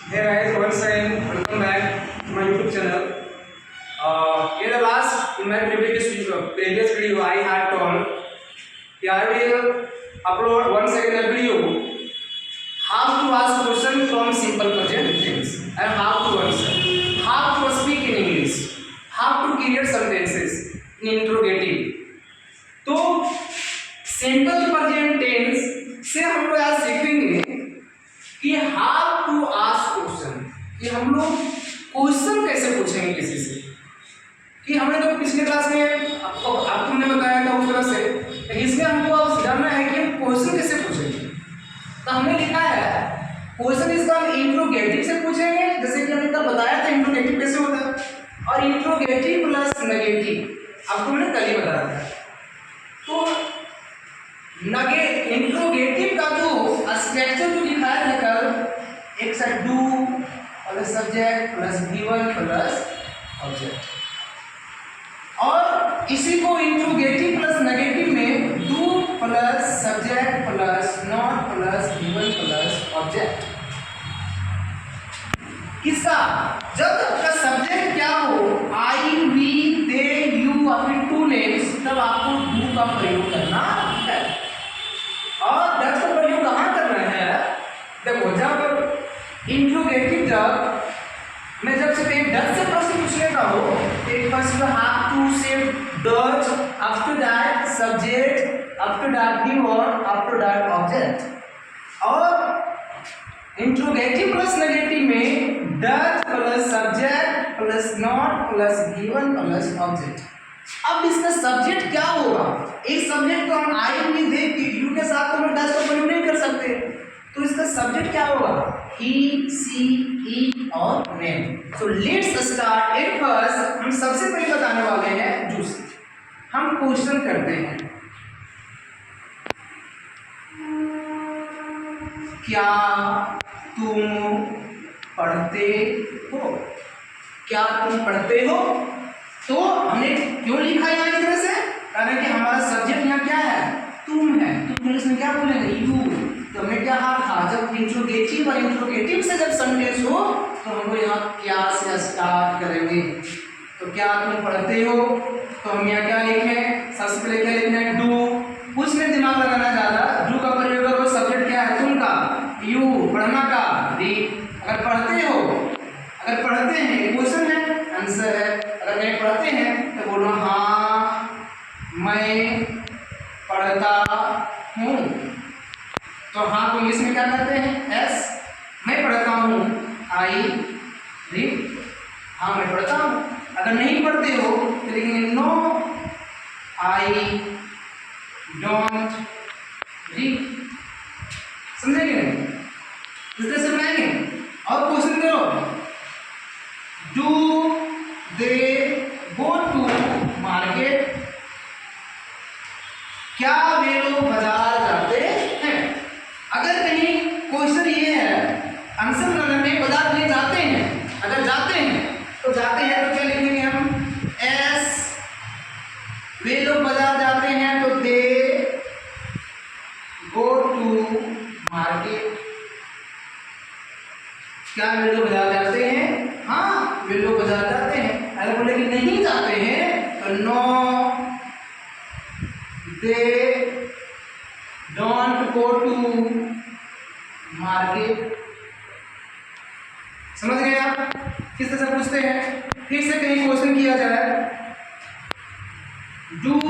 Hey guys, once again, welcome back to my YouTube channel. In the last, in my previous video, I had told that I will upload once again a video how to ask question from simple present tense and how to answer, how to speak in English, how to create sentences in interrogative. तो simple present tense से हम लोग आज सीखेंगे कि how to ask question, कि हम लोग क्वेश्चन कैसे पूछेंगे किसी से। कि हमने तो पिछले क्लास में आपको हमने बताया था उस तरह से, लेकिन इसमें हमको अब जानना है कि हम क्वेश्चन कैसे पूछेंगे। तो हमने लिखा है क्वेश्चन इसका हम इंट्रोगेटिव से पूछेंगे, जैसे कि हमने कल बताया था इंट्रोगेटिव कैसे होता है, और इंट्रोगेटिव प्लस नेगेटिव आपको मैंने कल ही बताया था। तो इंट्रोगेटिव का जो स्ट्रक्चर जो लिखा है कल, एक side do plus subject plus given plus object, और इसी को इंट्रोगेटिव प्लस नेगेटिव में do plus subject plus not plus given plus object. किसका? जब आपका सब्जेक्ट क्या हो, आई वी दे यू अपने टू नेम्स, तब आपको डू का प्रयोग करना है। और डज का प्रयोग कहाँ करना है? देखो, जब इंट्रोगेटिव, जब से कहीं डज से प्रश्न पूछने का हो, एक फर्स्ट हैव टू से does, after that subject, after that given, after that object. और इंट्रोगेटिव प्लस नेगेटिव में does plus subject plus not plus given plus object. अब इसका सब्जेक्ट क्या होगा? एक सब्जेक्ट तो हम आई वी दे यू के साथ तो हम डज का प्रयोग नहीं कर सकते, तो इसका सब्जेक्ट क्या होगा? ही सी ई और name. So let's start. At first हम सबसे पहले बताने वाले हैं जूस। हम क्वेश्चन करते हैं, क्या तुम पढ़ते हो? क्या तुम पढ़ते हो? तो हमने क्यों लिखा है इस तरह से? कारण कि हमारा सब्जेक्ट यहाँ क्या है? तुम है। तो इंग्लिश में क्या बोलेंगे? यू। तो हमें क्या था, जब इंट्रोगेटिव और इंट्रोगेटिव से जब सेंटेंस हो तो हम लोग यहाँ क्या से स्टार्ट करेंगे। तो क्या तुम पढ़ते हो? तो हम यहाँ क्या लिखें? सबसे पहले क्या लिखना है? डू। उसमें दिमाग लगाना ज्यादा। डू का प्रयोग करो, सब्जेक्ट क्या है? तुम का, यू, पढ़ना का, रीड। अगर पढ़ते हो, अगर पढ़ते हैं क्वेश्चन है, आंसर है। अगर नहीं पढ़ते हैं तो बोलो हाँ मैं पढ़ता हूँ। तो हाँ को इंग्लिश में क्या करते हैं? एस। मैं पढ़ता हूँ, आई रीड। हाँ मैं पढ़ता हूँ। अगर नहीं पढ़ते हो तो लिखेंगे नो आई डोंट रीड। समझेंगे नहीं? इस तरह से बनाएंगे। और क्वेश्चन करो, do they go to market? क्या वे लोग बाजार जाते हैं? अगर कहीं क्वेश्चन ये है, आंसर बनाने में बाजार नहीं जाते हैं, अगर जाते हैं तो जाते हैं तो क्या लिखेंगे हम? एस। वे लोग बाजार जाते हैं तो दे गो टू मार्केट। क्या वे लोग बाजार जाते हैं? हाँ वे लोग बाजार जाते हैं। अगर बोले कि नहीं जाते हैं तो no they don't go to market. समझ गए आप किस तरह से पूछते हैं? फिर से कहीं क्वेश्चन किया जाए, डू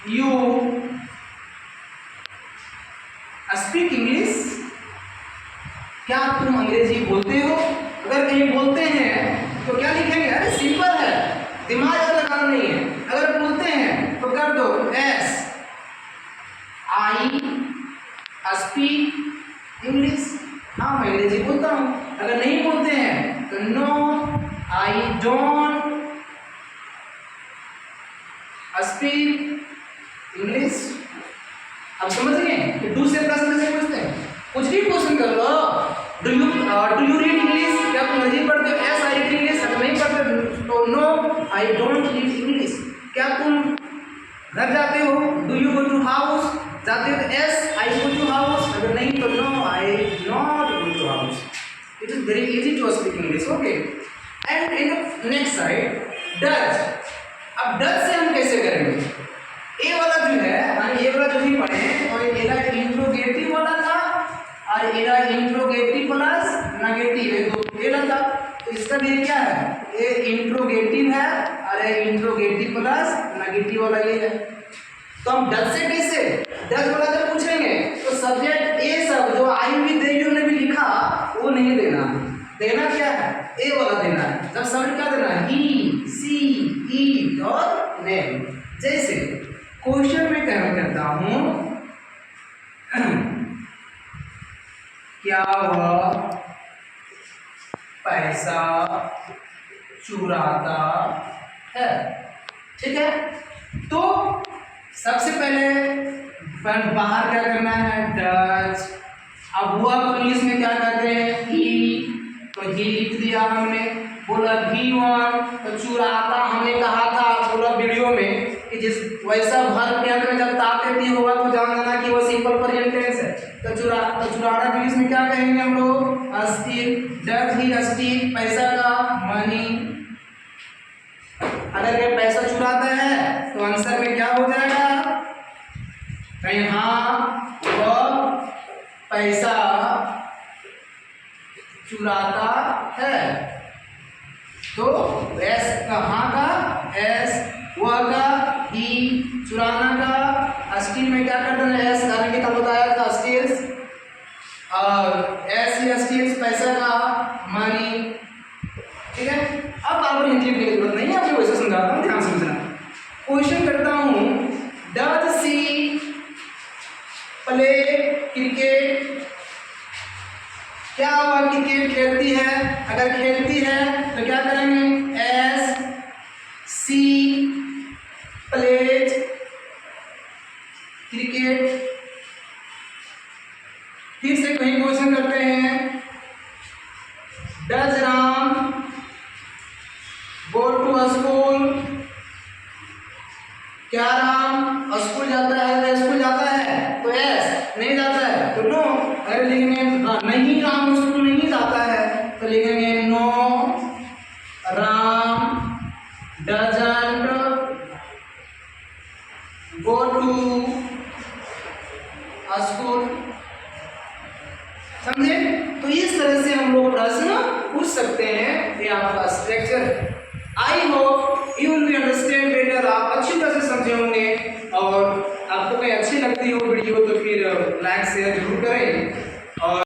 यू स्पीक इंग्लिश? क्या तुम अंग्रेजी बोलते हो? अगर कहीं बोलते हैं तो क्या लिखेंगे? अरे सिंपल है, दिमाग का लगाना नहीं है। अगर बोलते हैं तो कर दो एस। I speak English. हाँ मैं अंग्रेजी बोलता हूँ। अगर नहीं बोलते हैं तो no I don't speak English. अब समझ गए कि डू से प्रश्न कैसे पूछते हैं? कुछ भी क्वेश्चन कर लो, डू यू रीड इंग्लिश? क्या तुम अंग्रेजी पढ़ते हो? Yes I read English. अगर नहीं पढ़ते तो no I don't read English. क्या तुम घर जाते हो? Do you go to house? जाते हो तो yes I go to house. अगर नहीं तो no I not go to house. It is very easy to speak English. Okay. And in the next side, does. अब does से हम कैसे करेंगे? ए वाला जो है, हम ए वाला जो भी पढ़े और एला इंट्रोगेटिव वाला था और एला इंट्रोगेटिव प्लस नेगेटिव है तो एला था। तो इसका भी क्या है? ये इंट्रोगेटिव है और ये इंट्रोगेटिव प्लस नेगेटिव वाला ये है। तो हम डज से कैसे डज वाला जब पूछेंगे तो सब्जेक्ट ए सब जो आई भी देयू ने भी लिखा वो नहीं देना, देना क्या है? ए वाला देना है। जब सब्जेक्ट क्या देना है? ई सी ई और नेम। जैसे क्वेश्चन में क्या करता हूं, क्या वह पैसा चुराता है? ठीक है, तो सबसे पहले बाहर क्या करना है? डज। अब वो आप इंग्लिश में क्या करते हैं? ही। तो ही लिख दिया हमने। बोला ही वन, तो चुराता हमने कहा था पूरा वीडियो में कि जिस वैसा भर के अंत में जब ताते ती होगा तो जान लेना कि वो सिंपल प्रेजेंट टेंस है। तो चुराना इंग्लिश में क्या कहेंगे हम लोग? स्टील। डज ही स्टील पैसा का? मनी। अगर ये पैसा चुराता है तो आंसर में क्या हो जाएगा? कहीं हाँ वह पैसा चुराता है। तो एस कहाँ का? एस। वह का? ही। चुराना का? स्टील में क्या कर देना? एस करने की तब बताया था स्टील्स। और एस ही स्टील्स पैसा का? मनी। ठीक है, अब आपको हिंदी लिखने की जरूरत नहीं है, आपको वैसे समझाता हूँ, ध्यान से समझना। क्वेश्चन करता हूँ, डज सी प्ले क्रिकेट? क्या वह क्रिकेट खेलती है? अगर खेलती है तो क्या करेंगे? Yes she plays cricket. फिर से कहीं क्वेश्चन करते हैं, does Ram go to school? क्या राम स्कूल जाता है? स्कूल जाता है तो यस, नहीं जाता है तो नो। अगर लिखेंगे नहीं राम स्कूल नहीं जाता है तो लिखेंगे no Ram doesn't go to school. समझे? तो इस तरह से हम लोग प्रश्न पूछ सकते हैं। ये आपका structure. I hope you will understand better. आप अच्छी तरह से समझे होंगे और आपको कोई अच्छी लगती हो वीडियो तो फिर लाइक शेयर जरूर करें।